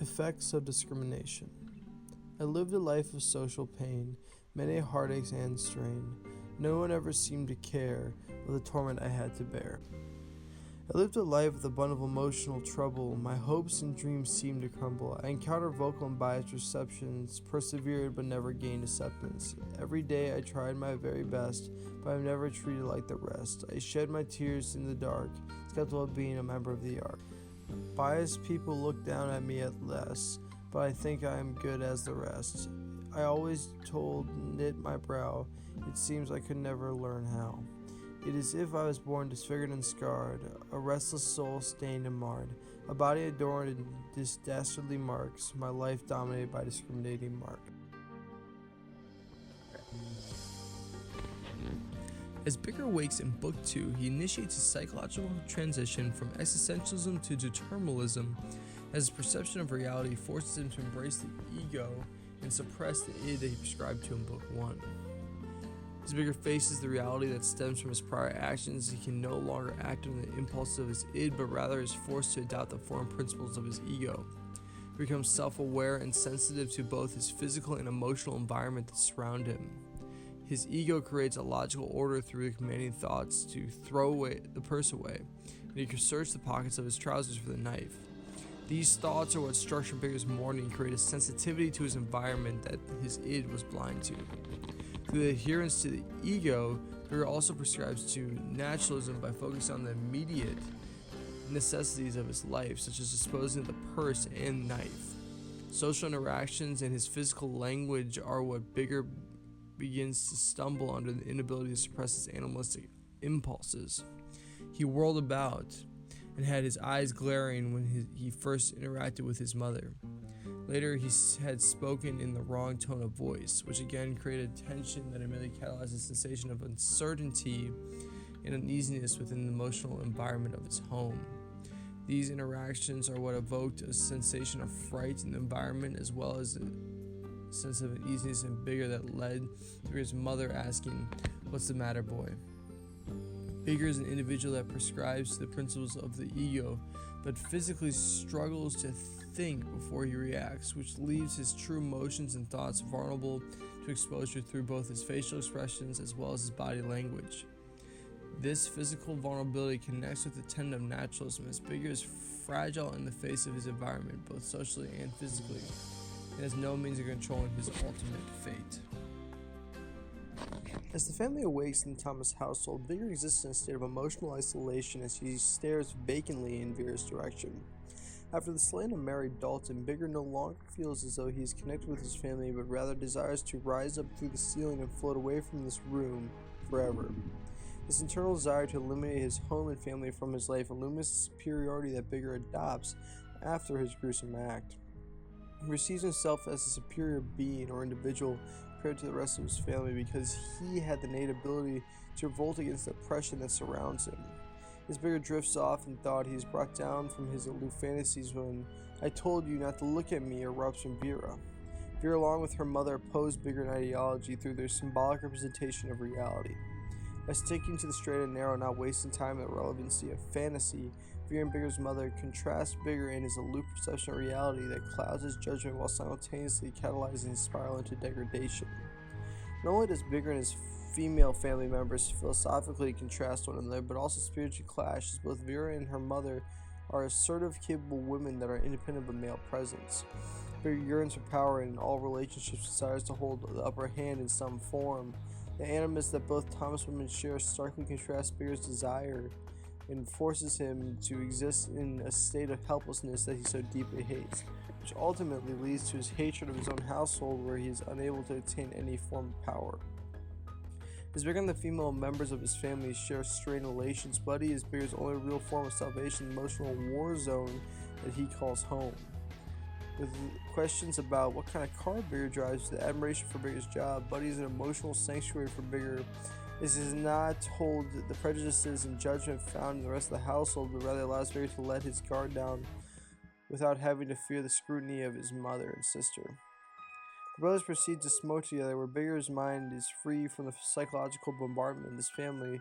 Effects of discrimination. I lived a life of social pain, many heartaches and strain. No one ever seemed to care of the torment I had to bear. I lived a life with a bundle of emotional trouble. My hopes and dreams seemed to crumble. I encountered vocal and biased receptions, persevered but never gained acceptance. Every day I tried my very best, but I'm never treated like the rest. I shed my tears in the dark, skeptical of being a member of the ark. Biased people look down at me at less, but I think I am good as the rest. I always knit my brow, it seems I could never learn how. It is if I was born disfigured and scarred, a restless soul stained and marred, a body adorned in dastardly marks, my life dominated by discriminating mark. As Bigger awakes in Book 2, he initiates a psychological transition from existentialism to determinism, as his perception of reality forces him to embrace the ego and suppress the id that he prescribed to in Book 1. As Bigger faces the reality that stems from his prior actions, he can no longer act on the impulses of his id, but rather is forced to adopt the form principles of his ego. He becomes self-aware and sensitive to both his physical and emotional environment that surround him. His ego creates a logical order through commanding thoughts to throw the purse away, and he can search the pockets of his trousers for the knife. These thoughts are what structure Bigger's morning and create a sensitivity to his environment that his id was blind to. Through the adherence to the ego, Bigger also prescribes to naturalism by focusing on the immediate necessities of his life, such as disposing of the purse and knife. Social interactions and his physical language are what Bigger begins to stumble under the inability to suppress his animalistic impulses. He whirled about and had his eyes glaring when he first interacted with his mother. Later, he had spoken in the wrong tone of voice, which again created tension that immediately catalyzed a sensation of uncertainty and uneasiness within the emotional environment of his home. These interactions are what evoked a sensation of fright in the environment, as well as a sense of uneasiness and Bigger that led to his mother asking, "What's the matter, boy?" Bigger is an individual that prescribes to the principles of the ego, but physically struggles to think before he reacts, which leaves his true emotions and thoughts vulnerable to exposure through both his facial expressions as well as his body language. This physical vulnerability connects with the tenet of naturalism, as Bigger is fragile in the face of his environment, both socially and physically, and has no means of controlling his ultimate fate. As the family awakes in Thomas' household, Bigger exists in a state of emotional isolation as he stares vacantly in Vera's direction. After the slaying of Mary Dalton, Bigger no longer feels as though he is connected with his family, but rather desires to rise up through the ceiling and float away from this room forever. This internal desire to eliminate his home and family from his life illumines the superiority that Bigger adopts after his gruesome act. He perceives himself as a superior being or individual compared to the rest of his family because he had the innate ability to revolt against the oppression that surrounds him. As Bigger drifts off in thought, he is brought down from his aloof fantasies when "I told you not to look at me" erupts from Vera. Vera, along with her mother, oppose Bigger in ideology through their symbolic representation of reality. By sticking to the straight and narrow, not wasting time on the relevancy of fantasy, Vera and Bigger's mother contrast Bigger in his aloof perception of reality that clouds his judgment while simultaneously catalyzing his spiral into degradation. Not only does Bigger and his female family members philosophically contrast one another, but also spiritually clash, as both Vera and her mother are assertive, capable women that are independent of a male presence. Bigger yearns for power and in all relationships desires to hold the upper hand in some form. The animus that both Thomas women share starkly contrasts Bigger's desire and forces him to exist in a state of helplessness that he so deeply hates, which ultimately leads to his hatred of his own household, where he is unable to attain any form of power. As Bigger and the female members of his family share strained relations, Buddy is Bigger's only real form of salvation, the emotional war zone that he calls home. With questions about what kind of car Bigger drives, the admiration for Bigger's job, Buddy is an emotional sanctuary for Bigger. This does not hold the prejudices and judgment found in the rest of the household, but rather allows Bigger to let his guard down without having to fear the scrutiny of his mother and sister. The brothers proceed to smoke together, where Bigger's mind is free from the psychological bombardment of his family,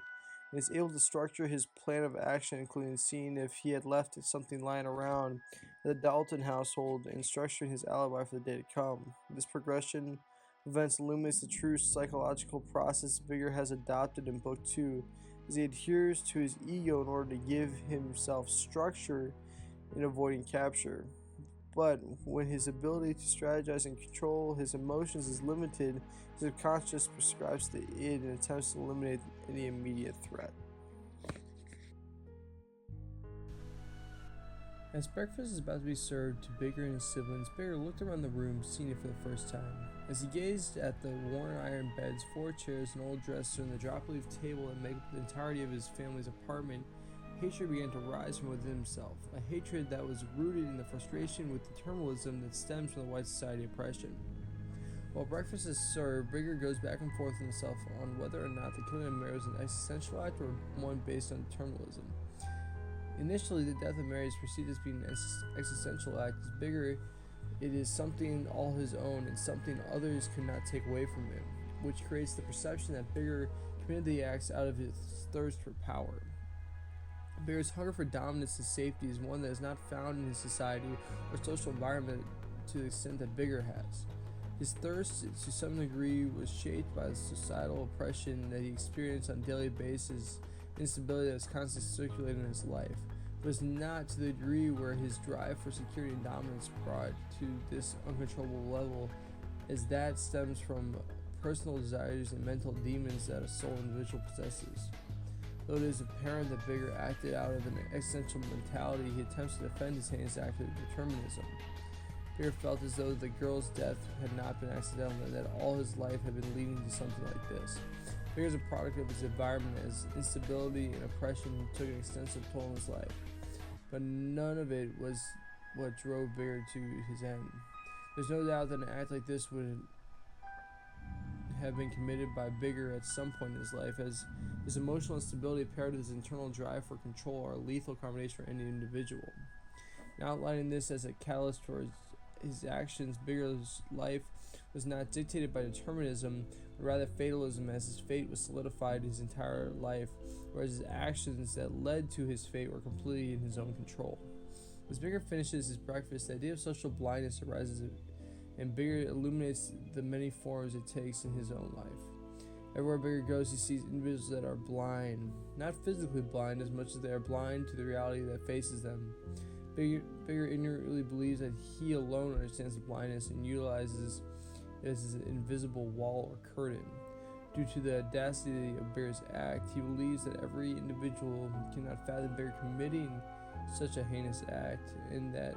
and is able to structure his plan of action, including seeing if he had left something lying around the Dalton household and structuring his alibi for the day to come. This progression of events illuminates the true psychological process Vigor has adopted in Book 2 as he adheres to his ego in order to give himself structure in avoiding capture. But when his ability to strategize and control his emotions is limited, his subconscious prescribes the id and attempts to eliminate any immediate threat. As breakfast is about to be served to Bigger and his siblings, Bigger looked around the room, seeing it for the first time. As he gazed at the worn iron beds, 4 chairs, an old dresser, and the drop-leaf table that make up the entirety of his family's apartment, hatred began to rise from within himself, a hatred that was rooted in the frustration with determinism that stems from the white society oppression. While breakfast is served, Bigger goes back and forth with himself on whether or not the killing of Mary was an existential act or one based on determinism. Initially, the death of Mary is perceived as being an existential act. As Bigger, it is something all his own and something others could not take away from him, which creates the perception that Bigger committed the acts out of his thirst for power. Bigger's hunger for dominance and safety is one that is not found in his society or social environment to the extent that Bigger has. His thirst, to some degree, was shaped by the societal oppression that he experienced on a daily basis, instability that was constantly circulating in his life, but is not to the degree where his drive for security and dominance brought to this uncontrollable level, as that stems from personal desires and mental demons that a sole individual possesses. Though it is apparent that Bigger acted out of an existential mentality, he attempts to defend his heinous act of determinism. Bigger felt as though the girl's death had not been accidental and that all his life had been leading to something like this. Bigger is a product of his environment as instability and oppression took an extensive toll on his life. But none of it was what drove Bigger to his end. There's no doubt that an act like this would have been committed by Bigger at some point in his life, as his emotional instability paired with his internal drive for control are a lethal combination for any individual. Now outlining this as a catalyst for his actions, Bigger's life was not dictated by determinism, but rather fatalism, as his fate was solidified his entire life, whereas his actions that led to his fate were completely in his own control. As Bigger finishes his breakfast, the idea of social blindness arises, and Bigger illuminates the many forms it takes in his own life. Everywhere Bigger goes, he sees individuals that are blind, not physically blind as much as they are blind to the reality that faces them. Bigger ignorantly believes that he alone understands the blindness and utilizes it as an invisible wall or curtain. Due to the audacity of Bigger's act, he believes that every individual cannot fathom Bigger committing such a heinous act and that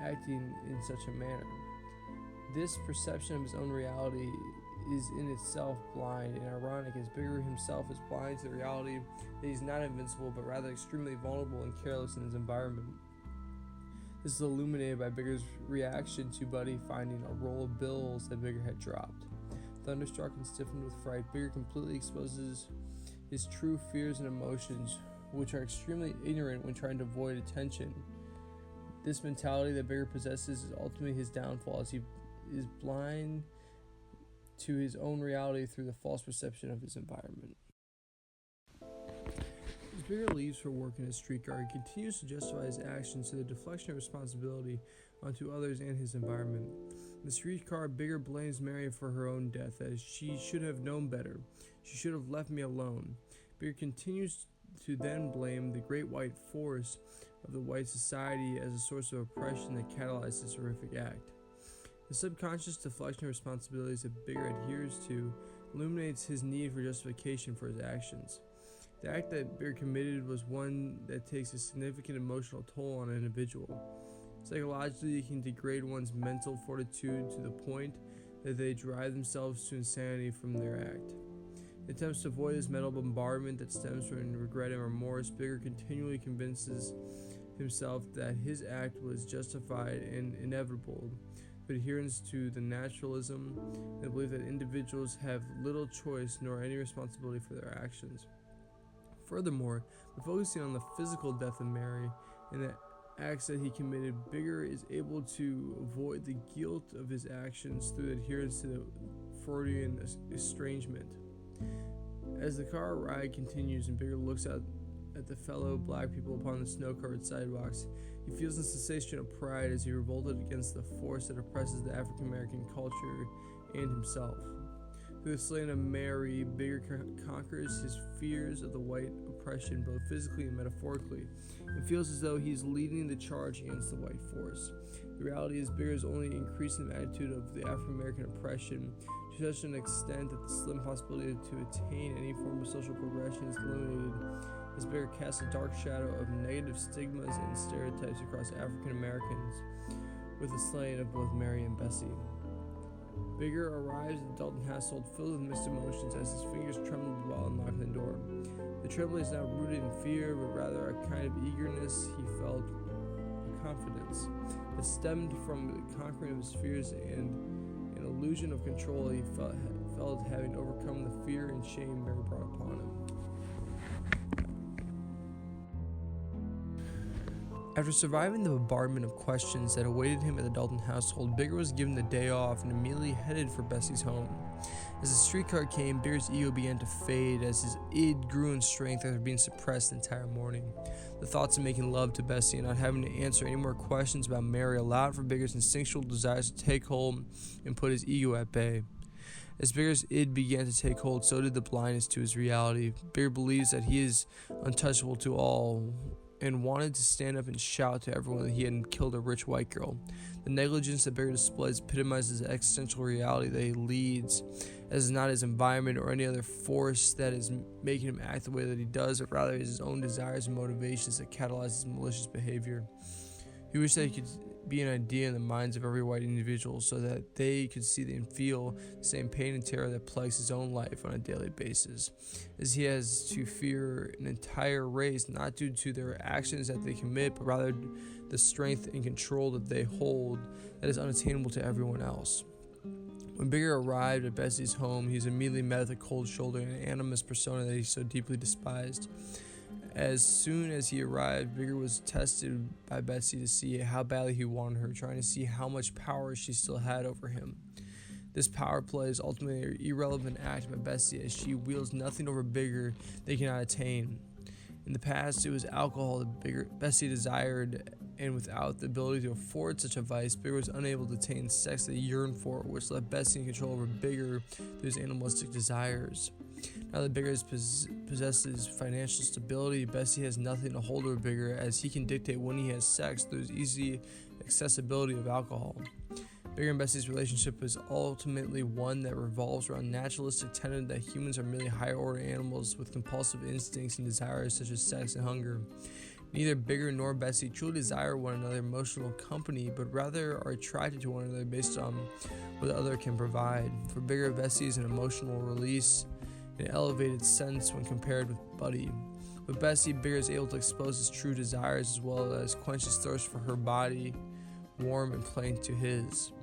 acting in such a manner. This perception of his own reality is in itself blind and ironic, as Bigger himself is blind to the reality that he's not invincible but rather extremely vulnerable and careless in his environment. This is illuminated by Bigger's reaction to Buddy finding a roll of bills that Bigger had dropped. Thunderstruck and stiffened with fright, Bigger completely exposes his true fears and emotions, which are extremely ignorant when trying to avoid attention. This mentality that Bigger possesses is ultimately his downfall, as he is blind to his own reality through the false perception of his environment. As Bigger leaves for work in his streetcar, he continues to justify his actions to the deflection of responsibility onto others and his environment. In the streetcar, Bigger blames Mary for her own death, as she should have known better. She should have left me alone. Bigger continues to then blame the great white force of the white society as a source of oppression that catalyzed this horrific act. The subconscious deflection of responsibilities that Bigger adheres to illuminates his need for justification for his actions. The act that Bigger committed was one that takes a significant emotional toll on an individual. Psychologically, it can degrade one's mental fortitude to the point that they drive themselves to insanity from their act. In attempts to avoid this mental bombardment that stems from regret and remorse, Bigger continually convinces himself that his act was justified and inevitable, with adherence to the naturalism and the belief that individuals have little choice nor any responsibility for their actions. Furthermore, by focusing on the physical death of Mary and the acts that he committed, Bigger is able to avoid the guilt of his actions through adherence to the Freudian estrangement. As the car ride continues and Bigger looks out at the fellow black people upon the snow-covered sidewalks, he feels a sensation of pride as he revolted against the force that oppresses the African American culture and himself. Through the slaying of Mary, Bigger conquers his fears of the white oppression both physically and metaphorically, and feels as though he's leading the charge against the white force. The reality is Bigger is only increasing the magnitude of the African American oppression to such an extent that the slim possibility to attain any form of social progression is eliminated, as Bigger casts a dark shadow of negative stigmas and stereotypes across African Americans with the slaying of both Mary and Bessie. Bigger arrives at the Dalton household filled with mixed emotions as his fingers trembled while unlocking the door. The tremble is not rooted in fear, but rather a kind of eagerness he felt, a confidence that stemmed from the conquering of his fears and an illusion of control he felt having overcome the fear and shame Mary brought upon him. After surviving the bombardment of questions that awaited him at the Dalton household, Bigger was given the day off and immediately headed for Bessie's home. As the streetcar came, Bigger's ego began to fade as his id grew in strength after being suppressed the entire morning. The thoughts of making love to Bessie and not having to answer any more questions about Mary allowed for Bigger's instinctual desires to take hold and put his ego at bay. As Bigger's id began to take hold, so did the blindness to his reality. Bigger believes that he is untouchable to all, and wanted to stand up and shout to everyone that he hadn't killed a rich white girl. The negligence that Bigger displays epitomizes the existential reality that he leads, as not his environment or any other force that is making him act the way that he does, but rather his own desires and motivations that catalyze his malicious behavior. He wished that he could be an idea in the minds of every white individual so that they could see and feel the same pain and terror that plagues his own life on a daily basis, as he has to fear an entire race not due to their actions that they commit, but rather the strength and control that they hold that is unattainable to everyone else. When Bigger arrived at Bessie's home, he was immediately met with a cold shoulder and an animus persona that he so deeply despised. As soon as he arrived, Bigger was tested by Bessie to see how badly he wanted her, trying to see how much power she still had over him. This power play is ultimately an irrelevant act by Bessie, as she wields nothing over Bigger they cannot attain. In the past, it was alcohol that Bessie desired, and without the ability to afford such a vice, Bigger was unable to attain sex that he yearned for, which left Bessie in control over Bigger through his animalistic desires. Now that Bigger possesses financial stability, Bessie has nothing to hold over Bigger, as he can dictate when he has sex through his easy accessibility of alcohol. Bigger and Bessie's relationship is ultimately one that revolves around naturalistic tenet that humans are merely higher order animals with compulsive instincts and desires such as sex and hunger. Neither Bigger nor Bessie truly desire one another's emotional company, but rather are attracted to one another based on what the other can provide. For Bigger, Bessie is an emotional release in an elevated sense when compared with Buddy. With Bessie, Bigger is able to expose his true desires as well as quench his thirst for her body, warm and plain to his.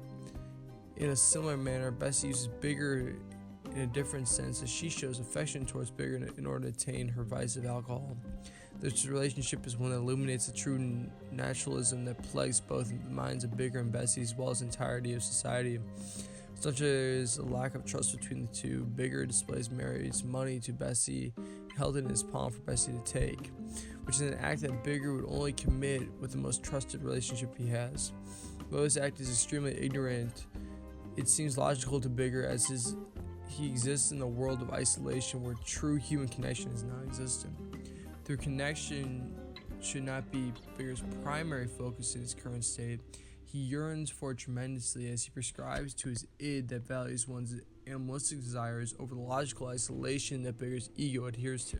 In a similar manner, Bessie uses Bigger in a different sense, as she shows affection towards Bigger in order to attain her vice of alcohol. This relationship is one that illuminates the true naturalism that plagues both the minds of Bigger and Bessie as well as the entirety of society. Such as a lack of trust between the two, Bigger displays Mary's money to Bessie, held in his palm for Bessie to take, which is an act that Bigger would only commit with the most trusted relationship he has. Though this act is extremely ignorant, it seems logical to Bigger, as he exists in a world of isolation where true human connection is non-existent. Through connection should not be Bigger's primary focus in his current state. He yearns for it tremendously, as he prescribes to his id that values one's animalistic desires over the logical isolation that Bigger's ego adheres to.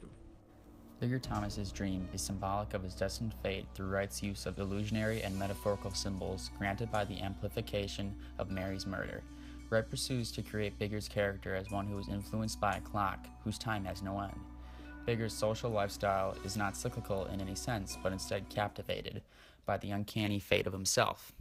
Bigger Thomas's dream is symbolic of his destined fate through Wright's use of illusionary and metaphorical symbols granted by the amplification of Mary's murder. Wright pursues to create Bigger's character as one who is influenced by a clock whose time has no end. Bigger's social lifestyle is not cyclical in any sense, but instead captivated by the uncanny fate of himself.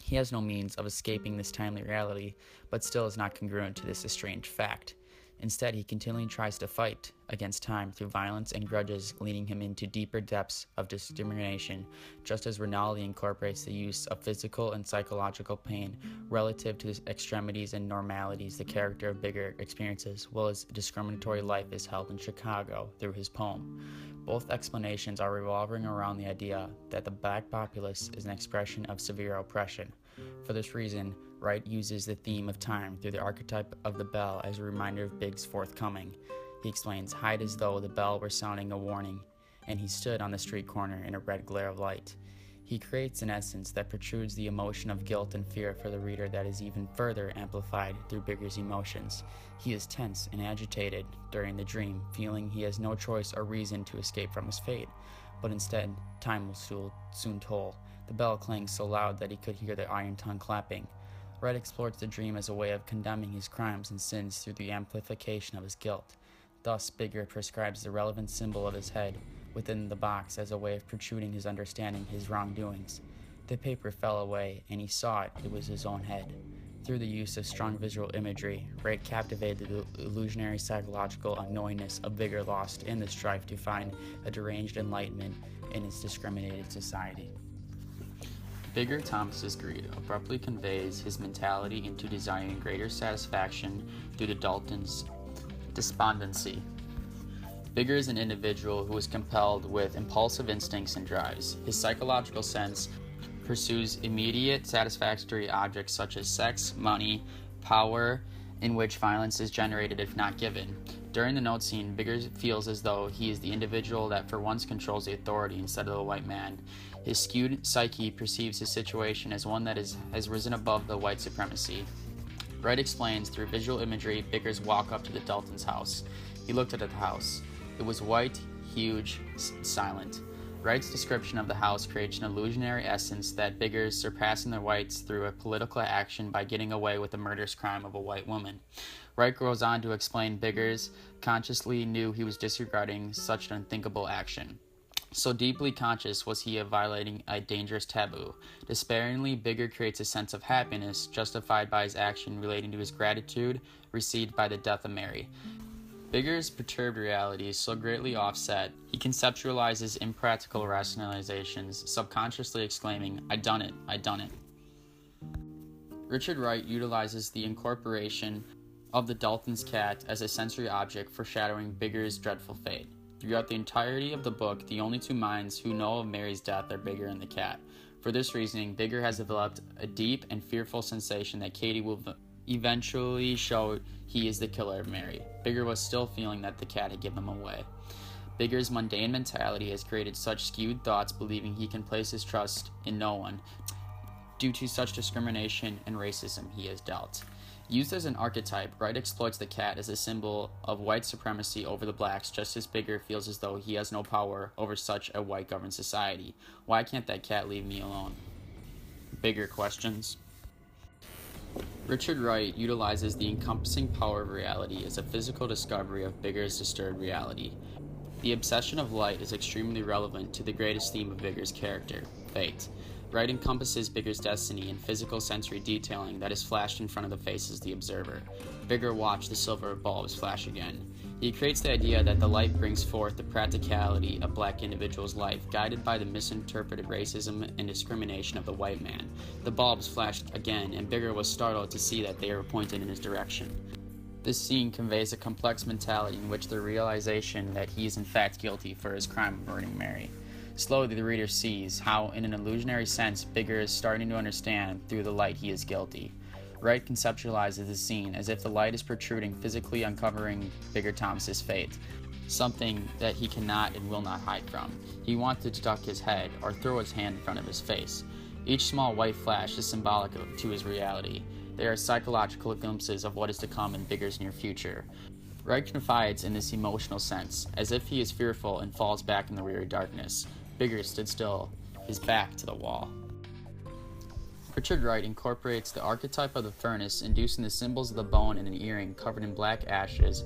He has no means of escaping this timely reality, but still is not congruent to this estranged fact. Instead, he continually tries to fight against time through violence and grudges, leading him into deeper depths of discrimination, just as Rinaldi incorporates the use of physical and psychological pain relative to the extremities and normalities the character of Bigger experiences, while his discriminatory life is held in Chicago through his poem. Both explanations are revolving around the idea that the black populace is an expression of severe oppression. For this reason, Wright uses the theme of time through the archetype of the bell as a reminder of Big's forthcoming. He explains, hide as though the bell were sounding a warning, and he stood on the street corner in a red glare of light. He creates an essence that protrudes the emotion of guilt and fear for the reader that is even further amplified through Bigger's emotions. He is tense and agitated during the dream, feeling he has no choice or reason to escape from his fate, but instead, time will soon toll. The bell clangs so loud that he could hear the iron tongue clapping. Wright explores the dream as a way of condemning his crimes and sins through the amplification of his guilt. Thus, Bigger prescribes the relevant symbol of his head within the box as a way of protruding his understanding his wrongdoings. The paper fell away, and he saw it was his own head. Through the use of strong visual imagery, Wright captivated the illusionary psychological unknowingness of Bigger lost in the strife to find a deranged enlightenment in its discriminated society. Bigger Thomas's greed abruptly conveys his mentality into desiring greater satisfaction through the Dalton's despondency. Bigger is an individual who is compelled with impulsive instincts and drives. His psychological sense pursues immediate satisfactory objects such as sex, money, power, in which violence is generated if not given. During the note scene, Bigger feels as though he is the individual that for once controls the authority instead of the white man. His skewed psyche perceives his situation as one that has risen above the white supremacy. Wright explains through visual imagery Bigger's walk up to the Daltons' house. He looked at the house. It was white, huge, silent. Wright's description of the house creates an illusionary essence that Bigger's surpassing the whites through a political action by getting away with the murderous crime of a white woman. Wright goes on to explain Bigger's consciously knew he was disregarding such an unthinkable action. So deeply conscious was he of violating a dangerous taboo. Despairingly, Bigger creates a sense of happiness justified by his action relating to his gratitude received by the death of Mary. Bigger's perturbed reality is so greatly offset, he conceptualizes impractical rationalizations, subconsciously exclaiming, I done it. Richard Wright utilizes the incorporation of the Dalton's cat as a sensory object foreshadowing Bigger's dreadful fate. Throughout the entirety of the book, the only two minds who know of Mary's death are Bigger and the cat. For this reasoning, Bigger has developed a deep and fearful sensation that Katie will eventually show he is the killer of Mary. Bigger was still feeling that the cat had given him away. Bigger's mundane mentality has created such skewed thoughts, believing he can place his trust in no one due to such discrimination and racism he has dealt. Used as an archetype, Wright exploits the cat as a symbol of white supremacy over the blacks, just as Bigger feels as though he has no power over such a white-governed society. Why can't that cat leave me alone? Bigger questions. Richard Wright utilizes the encompassing power of reality as a physical discovery of Bigger's disturbed reality. The obsession of light is extremely relevant to the greatest theme of Bigger's character, fate. Wright encompasses Bigger's destiny in physical sensory detailing that is flashed in front of the faces of the observer. Bigger watched the silver bulbs flash again. He creates the idea that the light brings forth the practicality of black individuals' life, guided by the misinterpreted racism and discrimination of the white man. The bulbs flashed again, and Bigger was startled to see that they were pointed in his direction. This scene conveys a complex mentality in which the realization that he is in fact guilty for his crime of murdering Mary. Slowly, the reader sees how, in an illusionary sense, Bigger is starting to understand through the light he is guilty. Wright conceptualizes the scene as if the light is protruding, physically uncovering Bigger Thomas's fate, something that he cannot and will not hide from. He wanted to duck his head or throw his hand in front of his face. Each small white flash is symbolic to his reality. They are psychological glimpses of what is to come in Bigger's near future. Wright confides in this emotional sense, as if he is fearful and falls back in the weary darkness. Bigger stood still, his back to the wall. Richard Wright incorporates the archetype of the furnace, inducing the symbols of the bone in an earring covered in black ashes,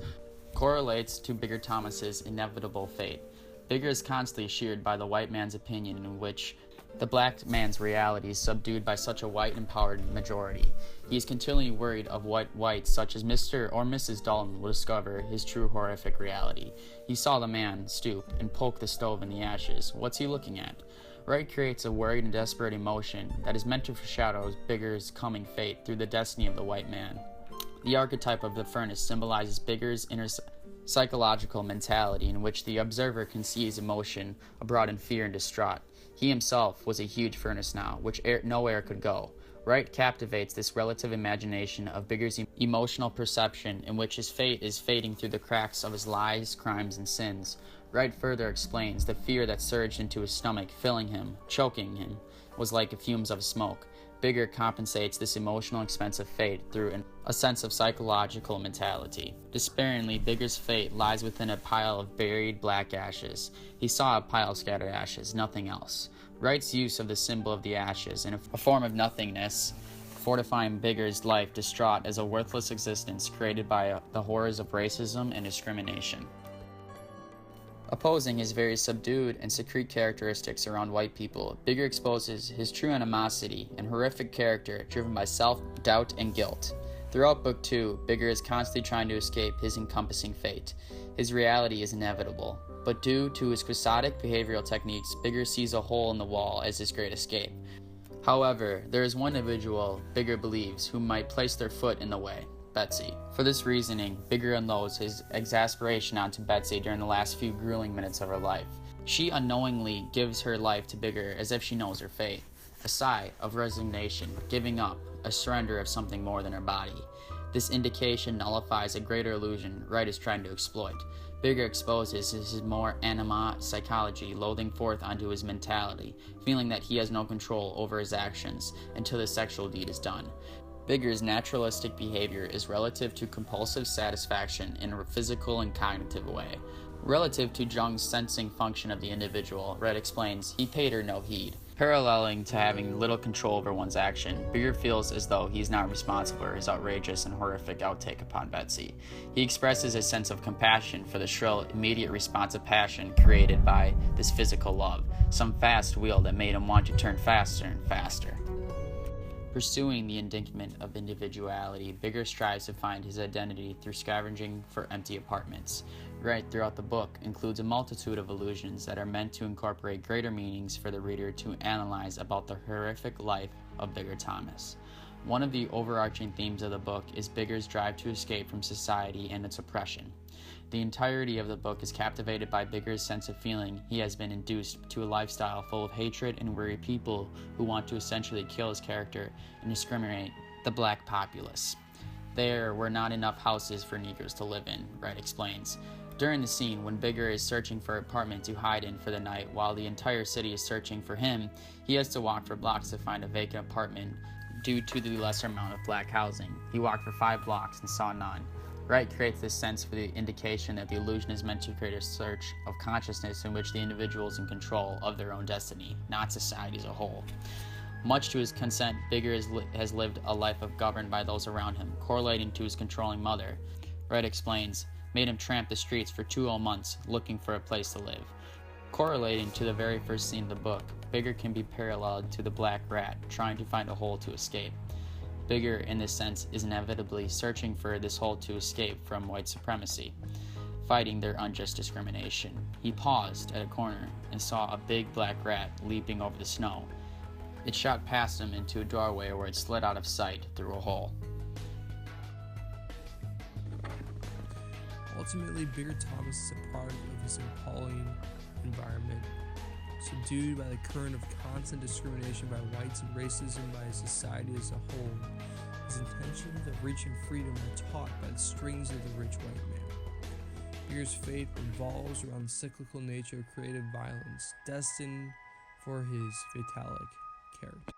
correlates to Bigger Thomas's inevitable fate. Bigger is constantly sheared by the white man's opinion, in which The black man's reality is subdued by such a white empowered majority. He is continually worried of what whites such as Mr. or Mrs. Dalton will discover his true horrific reality. He saw the man stoop and poke the stove in the ashes. What's he looking at? Wright creates a worried and desperate emotion that is meant to foreshadow Bigger's coming fate through the destiny of the white man. The archetype of the furnace symbolizes Bigger's inner psychological mentality in which the observer conceives emotion abroad in fear and distraught. He himself was a huge furnace now, which no air could go. Wright captivates this relative imagination of Bigger's emotional perception in which his fate is fading through the cracks of his lies, crimes, and sins. Wright further explains the fear that surged into his stomach, filling him, choking him, was like the fumes of smoke. Bigger compensates this emotional expense of fate through a sense of psychological mentality. Despairingly, Bigger's fate lies within a pile of buried black ashes. He saw a pile of scattered ashes, nothing else. Wright's use of the symbol of the ashes in a form of nothingness, fortifying Bigger's life distraught as a worthless existence created by the horrors of racism and discrimination. Opposing his very subdued and secret characteristics around white people, Bigger exposes his true animosity and horrific character driven by self-doubt and guilt. Throughout Book 2, Bigger is constantly trying to escape his encompassing fate. His reality is inevitable, but due to his quixotic behavioral techniques, Bigger sees a hole in the wall as his great escape. However, there is one individual Bigger believes who might place their foot in the way: Betsy. For this reasoning, Bigger unloads his exasperation onto Betsy during the last few grueling minutes of her life. She unknowingly gives her life to Bigger as if she knows her fate. A sigh of resignation, giving up, a surrender of something more than her body. This indication nullifies a greater illusion Wright is trying to exploit. Bigger exposes his more anima psychology, loathing forth onto his mentality, feeling that he has no control over his actions until the sexual deed is done. Bigger's naturalistic behavior is relative to compulsive satisfaction in a physical and cognitive way. Relative to Jung's sensing function of the individual, Wright explains, he paid her no heed. Paralleling to having little control over one's action, Bigger feels as though he is not responsible for his outrageous and horrific outtake upon Betsy. He expresses a sense of compassion for the shrill, immediate response of passion created by this physical love, some fast wheel that made him want to turn faster and faster. Pursuing the indictment of individuality, Bigger strives to find his identity through scavenging for empty apartments. Wright, throughout the book, includes a multitude of allusions that are meant to incorporate greater meanings for the reader to analyze about the horrific life of Bigger Thomas. One of the overarching themes of the book is Bigger's drive to escape from society and its oppression. The entirety of the book is captivated by Bigger's sense of feeling he has been induced to a lifestyle full of hatred and weary people who want to essentially kill his character and discriminate the black populace. There were not enough houses for Negroes to live in, Wright explains. During the scene, when Bigger is searching for an apartment to hide in for the night while the entire city is searching for him, he has to walk for blocks to find a vacant apartment due to the lesser amount of black housing. He walked for 5 blocks and saw none. Wright creates this sense for the indication that the illusion is meant to create a search of consciousness in which the individual is in control of their own destiny, not society as a whole. Much to his consent, Bigger has lived a life governed by those around him, correlating to his controlling mother. Wright explains, made him tramp the streets for 2 whole months looking for a place to live. Correlating to the very first scene of the book, Bigger can be paralleled to the black rat trying to find a hole to escape. Bigger, in this sense, is inevitably searching for this hole to escape from white supremacy, fighting their unjust discrimination. He paused at a corner and saw a big black rat leaping over the snow. It shot past him into a doorway where it slid out of sight through a hole. Ultimately, Bigger Thomas is a product of his appalling environment. Subdued by the current of constant discrimination by whites and racism by society as a whole, his intentions of reaching freedom are taught by the strings of the rich white man. Bigger's fate revolves around the cyclical nature of creative violence, destined for his fatalic character.